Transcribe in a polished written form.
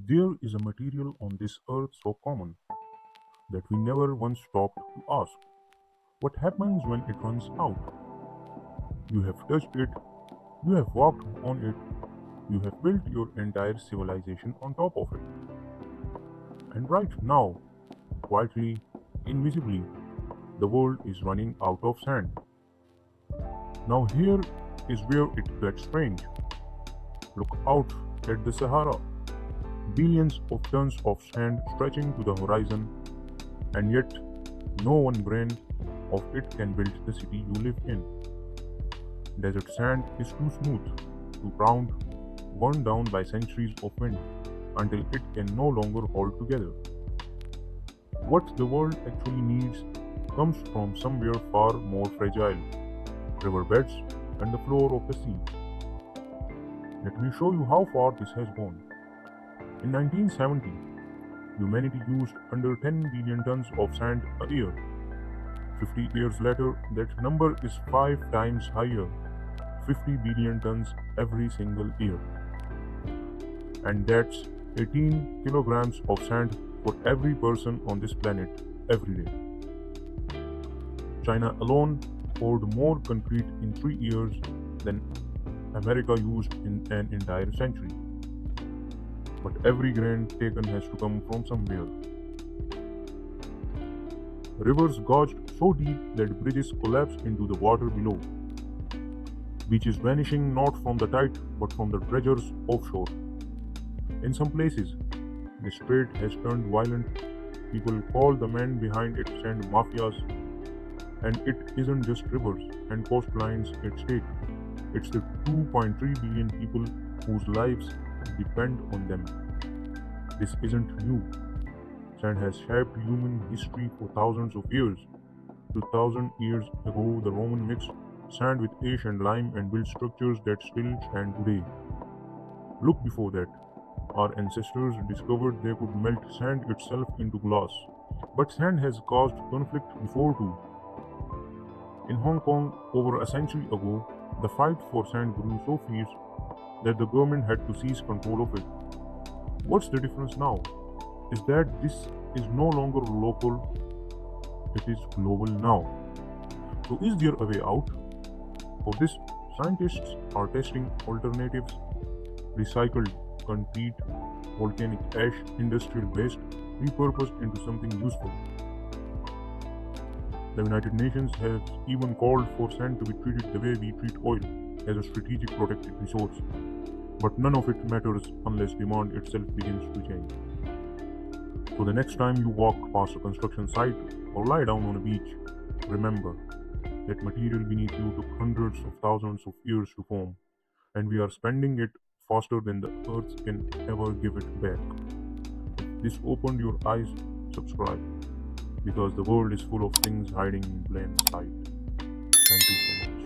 There is a material on this earth so common that we never once stopped to ask, what happens when it runs out? You have touched it, you have walked on it, you have built your entire civilization on top of it. And right now, quietly, invisibly, the world is running out of sand. Now, here is where it gets strange. Look out at the Sahara. Billions of tons of sand stretching to the horizon, and yet no one grain of it can build the city you live in. Desert sand is too smooth, too round, worn down by centuries of wind, until it can no longer hold together. What the world actually needs comes from somewhere far more fragile, riverbeds and the floor of the sea. Let me show you how far this has gone. In 1970, humanity used under 10 billion tons of sand a year. 50 years later, that number is 5 times higher, 50 billion tons every single year. And that's 18 kilograms of sand for every person on this planet every day. China alone poured more concrete in 3 years than America used in an entire century. But every grain taken has to come from somewhere. Rivers gorged so deep that bridges collapsed into the water below. Beaches vanishing not from the tide but from the treasures offshore. In some places, the strait has turned violent. People call the men behind it sand mafias, and it isn't just rivers and coastlines at stake. It's the 2.3 billion people whose lives depend on them. This isn't new. Sand has shaped human history for thousands of years. 2000 years ago, the Roman mixed sand with ash and lime and built structures that still stand today. Look before that. Our ancestors discovered they could melt sand itself into glass. But sand has caused conflict before too. In Hong Kong, over a century ago, the fight for sand grew so fierce that the government had to seize control of it. What's the difference now? Is that this is no longer local, it is global now. So, is there a way out? For this, scientists are testing alternatives: recycled concrete, volcanic ash, industrial waste repurposed into something useful. The United Nations has even called for sand to be treated the way we treat oil, as a strategic protected resource. But none of it matters unless demand itself begins to change. So the next time you walk past a construction site or lie down on a beach, remember that material beneath you took hundreds of thousands of years to form, and we are spending it faster than the earth can ever give it back. If this opened your eyes, subscribe, because the world is full of things hiding in plain sight. Thank you so much.